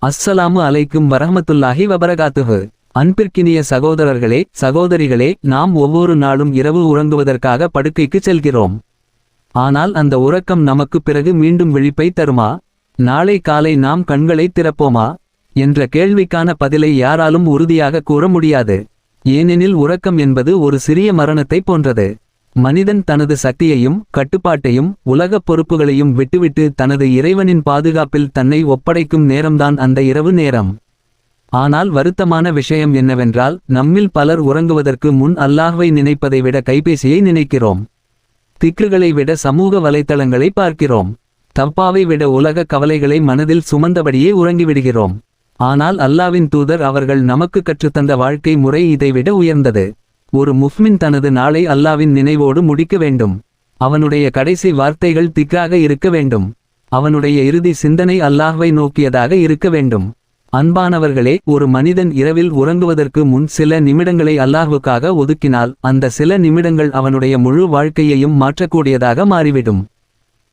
அஸ்ஸலாமு அலைக்கும் வரஹ்மத்துல்லாஹி வபரகாத்துஹு. அன்பிற்கினிய சகோதரர்களே சகோதரிகளே, நாம் ஒவ்வொரு நாளும் இரவு உறங்குவதற்காக படுக்கைக்கு செல்கிறோம். ஆனால் அந்த உறக்கம் நமக்கு பிறகு மீண்டும் விழிப்பை தருமா? நாளை காலை நாம் கண்களை திறப்போமா என்ற கேள்விக்கான பதிலை யாராலும் உறுதியாக கூற முடியாது. ஏனெனில் உறக்கம் என்பது ஒரு சிறிய மரணத்தை போன்றது. மனிதன் தனது சக்தியையும் கட்டுப்பாட்டையும் உலகப் பொறுப்புகளையும் விட்டுவிட்டு தனது இறைவனின் பாதுகாப்பில் தன்னை ஒப்படைக்கும் நேரம்தான் அந்த இரவு நேரம். ஆனால் வருத்தமான விஷயம் என்னவென்றால், நம்மில் பலர் உறங்குவதற்கு முன் அல்லாஹ்வை நினைப்பதை விட கைபேசியை நினைக்கிறோம். திக்ருகளை விட சமூக வலைத்தளங்களை பார்க்கிறோம். தப்பாவை விட உலக கவலைகளை மனதில் சுமந்தபடியே உறங்கிவிடுகிறோம். ஆனால் அல்லாவின் தூதர் அவர்கள் நமக்கு கற்றுத்தந்த வாழ்க்கை முறை இதைவிட உயர்ந்தது. ஒரு முஃமின் தனது நாளை அல்லாவின் நினைவோடு முடிக்க வேண்டும். அவனுடைய கடைசி வார்த்தைகள் திக்ராக இருக்க வேண்டும். அவனுடைய இறுதி சிந்தனை அல்லாஹ்வை நோக்கியதாக இருக்க வேண்டும். அன்பானவர்களே, ஒரு மனிதன் இரவில் உறங்குவதற்கு முன் சில நிமிடங்களை அல்லாஹ்வுக்காக ஒதுக்கினால் அந்த சில நிமிடங்கள் அவனுடைய முழு வாழ்க்கையையும் மாற்றக்கூடியதாக மாறிவிடும்.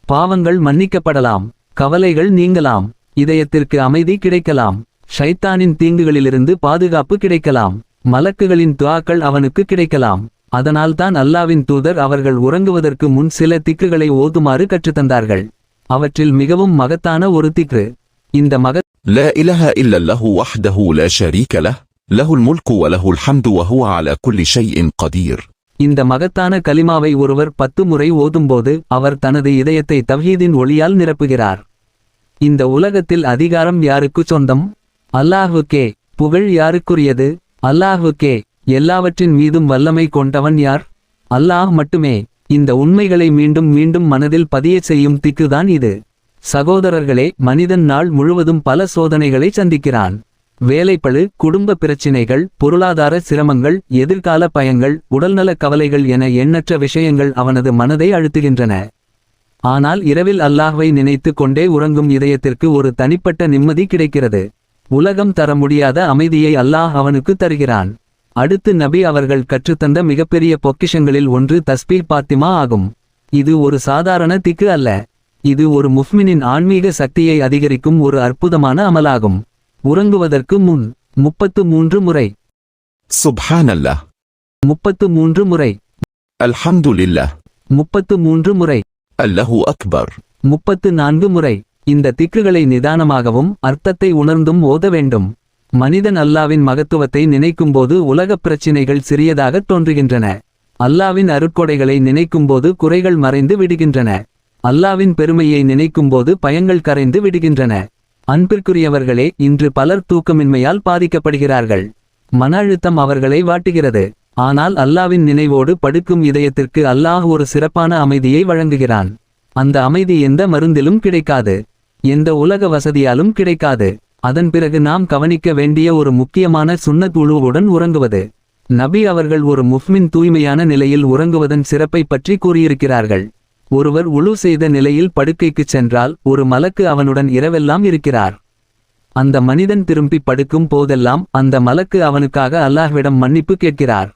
பாவங்கள் மன்னிக்கப்படலாம், கவலைகள் நீங்கலாம், இதயத்திற்கு அமைதி கிடைக்கலாம், ஷைத்தானின் தீங்குகளிலிருந்து பாதுகாப்பு கிடைக்கலாம், மலக்குகளின் துஆக்கள் அவனுக்கு கிடைக்கலாம். அதனால்தான் அல்லாவின் தூதர் அவர்கள் உறங்குவதற்கு முன் சில திக்ருகளை ஓதுமாறு கற்றுத்தந்தார்கள். அவற்றில் மிகவும் மகத்தான ஒரு திக்ரு இந்த لا إله إلا الله وحده لا شريك له له الملك وله الحمد وهو على كل شيء قدير. இந்த மகத்தான கலிமாவை ஒருவர் 10 முறை ஓதும்போது அவர் தனது இதயத்தை தவ்ஹீதின் ஒளியால் நிரப்புகிறார். இந்த உலகத்தில் அதிகாரம் யாருக்கு சொந்தம்? அல்லாஹ்வுக்கே. புகழ் யாருக்குரியது? அல்லாஹ்வுக்கே. எல்லாவற்றின் மீதும் வல்லமை கொண்டவன் யார்? அல்லாஹ் மட்டுமே. இந்த உண்மைகளை மீண்டும் மீண்டும் மனதில் பதியச் செய்யும் திக்குதான் இது. சகோதரர்களே, மனிதன் நாள் முழுவதும் பல சோதனைகளை சந்திக்கிறான். வேலைப்பளு, குடும்ப பிரச்சினைகள், பொருளாதார சிரமங்கள், எதிர்கால பயங்கள், உடல்நல கவலைகள் என எண்ணற்ற விஷயங்கள் அவனது மனதை அழுத்துகின்றன. ஆனால் இரவில் அல்லாஹ்வை நினைத்து கொண்டே உறங்கும் இதயத்திற்கு ஒரு தனிப்பட்ட நிம்மதி கிடைக்கிறது. உலகம் தர முடியாத அமைதியை அல்லாஹ் அவனுக்கு தருகிறான். அடுத்து நபி அவர்கள் கற்றுத்தந்த மிகப்பெரிய பொக்கிஷங்களில் ஒன்று தஸ்பீஹ் பாத்திமா ஆகும். இது ஒரு சாதாரண திக்கு அல்ல. இது ஒரு முஃமினின் ஆன்மீக சக்தியை அதிகரிக்கும் ஒரு அற்புதமான அமலாகும். உறங்குவதற்கு முன் 33 முறை சுப்ஹானல்லாஹ், 33 முறை அல்ஹம்துலில்லாஹ், 33 முறை அல்லாஹு அக்பர், 34 முறை. இந்த திக்குகளை நிதானமாகவும் அர்த்தத்தை உணர்ந்தும் ஓத வேண்டும். மனிதன் அல்லாவின் மகத்துவத்தை நினைக்கும்போது உலகப் பிரச்சினைகள் சிறியதாகத் தோன்றுகின்றன. அல்லாவின் அருட்கொடைகளை நினைக்கும்போது குறைகள் மறைந்து விடுகின்றன. அல்லாவின் பெருமையை நினைக்கும்போது பயங்கள் கரைந்து விடுகின்றன. அன்பிற்குரியவர்களே, இன்று பலர் தூக்கமின்மையால் பாதிக்கப்படுகிறார்கள். மன அழுத்தம் அவர்களை வாட்டுகிறது. ஆனால் அல்லாவின் நினைவோடு படுக்கும் இதயத்திற்கு அல்லாஹ் ஒரு சிறப்பான அமைதியை வழங்குகிறான். அந்த அமைதி எந்த மருந்திலும் கிடைக்காது, எந்த உலக வசதியாலும் கிடைக்காது. அதன் பிறகு நாம் கவனிக்க வேண்டிய ஒரு முக்கியமான சுன்னத் உழுவுடன் உறங்குவது. நபி அவர்கள் ஒரு முஃமின் தூய்மையான நிலையில் உறங்குவதன் சிறப்பை பற்றி கூறியிருக்கிறார்கள். ஒருவர் உழு செய்த நிலையில் படுக்கைக்குச் சென்றால் ஒரு மலக்கு அவனுடன் இரவெல்லாம் இருக்கிறார். அந்த மனிதன் திரும்பி படுக்கும் போதெல்லாம் அந்த மலக்கு அவனுக்காக அல்லாஹ்விடம் மன்னிப்பு கேட்கிறார்.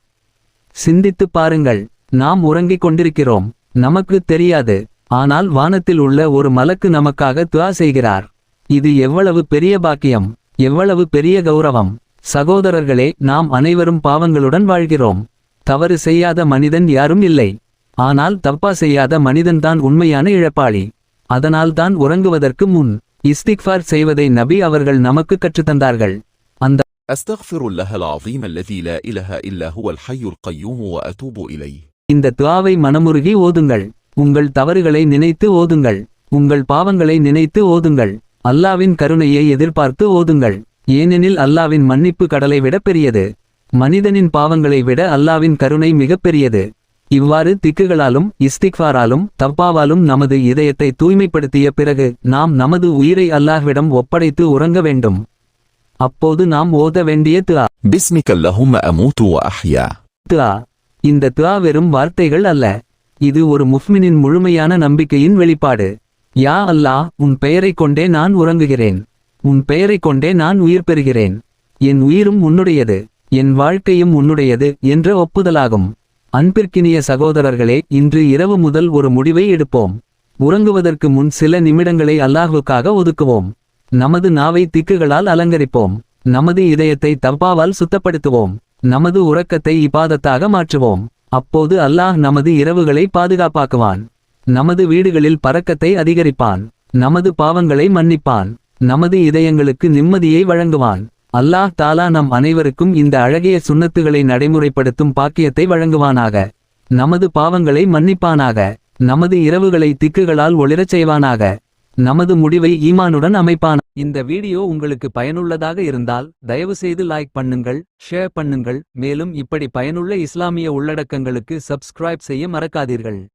சிந்தித்துப் பாருங்கள், நாம் உறங்கிக் கொண்டிருக்கிறோம், நமக்கு தெரியாது. ஆனால் வானத்தில் உள்ள ஒரு மலக்கு நமக்காக துஆ செய்கிறார். இது எவ்வளவு பெரிய பாக்கியம், எவ்வளவு பெரிய கௌரவம்! சகோதரர்களே, நாம் அனைவரும் பாவங்களுடன் வாழ்கிறோம். தவறு செய்யாத மனிதன் யாரும் இல்லை. ஆனால் தப்பா செய்யாத மனிதன்தான் உண்மையான இழப்பாளி. அதனால்தான் உறங்குவதற்கு முன் இஸ்திக்ஃபார் செய்வதை நபி அவர்கள் நமக்கு கற்றுத்தந்தார்கள். அந்த அஸ்தக்ஃபிருல்லாஹல் அஸீம் அல்லதீ லா இலாஹ இல்லா ஹுவல் ஹய்யுல் கய்யூம் வ அதூபு இலைஹ். இந்த துஆவை மனமுருகி ஓதுங்கள். உங்கள் தவறுகளை நினைத்து ஓதுங்கள். உங்கள் பாவங்களை நினைத்து ஓதுங்கள். அல்லாவின் கருணையை எதிர்பார்த்து ஓதுங்கள். ஏனெனில் அல்லாவின் மன்னிப்பு கடலை விட பெரியது. மனிதனின் பாவங்களை விட அல்லாவின் கருணை மிகப் பெரியது. இவ்வாறு திக்குகளாலும் இஸ்திக்ஃபாராலும் தவ்பாவாலும் நமது இதயத்தை தூய்மைப்படுத்திய பிறகு நாம் நமது உயிரை அல்லாஹ்விடம் ஒப்படைத்து உறங்க வேண்டும். அப்போது நாம் ஓத வேண்டிய துஆ பிஸ்மிக அல்லஹும்ம அமூது வ அஹ்யா. துஆ. இந்த துஆ வெறும் வார்த்தைகள் அல்ல. இது ஒரு முஃமினின் முழுமையான நம்பிக்கையின் வெளிப்பாடு. யா அல்லாஹ், உன் பெயரைக் கொண்டே நான் உறங்குகிறேன். உன் பெயரைக் கொண்டே நான் உயிர் பெறுகிறேன். என் உயிரும் உன்னுடையது, என் வாழ்க்கையும் உன்னுடையது என்ற ஒப்புதலாகும். அன்பிற்கினிய சகோதரர்களே, இன்று இரவு முதல் ஒரு முடிவை எடுப்போம். உறங்குவதற்கு முன் சில நிமிடங்களை அல்லாஹ்வுக்காக ஒதுக்குவோம். நமது நாவை திக்குகளால் அலங்கரிப்போம். நமது இதயத்தை தவ்பாவால் சுத்தப்படுத்துவோம். நமது உறக்கத்தை இபாதத்தாக மாற்றுவோம். அப்போது அல்லாஹ் நமது இரவுகளை பாதுகாப்பாக்குவான். நமது வீடுகளில் பரக்கத்தை அதிகரிப்பான். நமது பாவங்களை மன்னிப்பான். நமது இதயங்களுக்கு நிம்மதியை வழங்குவான். அல்லாஹ் தாலா நம் அனைவருக்கும் இந்த அழகிய சுன்னத்துகளை நடைமுறைப்படுத்தும் பாக்கியத்தை வழங்குவானாக. நமது பாவங்களை மன்னிப்பானாக. நமது இரவுகளை திக்குகளால் ஒளிரச் செய்வானாக. நமது முடிவை ஈமானுடன் அமைப்பான். இந்த வீடியோ உங்களுக்கு பயனுள்ளதாக இருந்தால் தயவுசெய்து லைக் பண்ணுங்கள், ஷேர் பண்ணுங்கள். மேலும் இப்படி பயனுள்ள இஸ்லாமிய உள்ளடக்கங்களுக்கு சப்ஸ்கிரைப் செய்ய மறக்காதீர்கள்.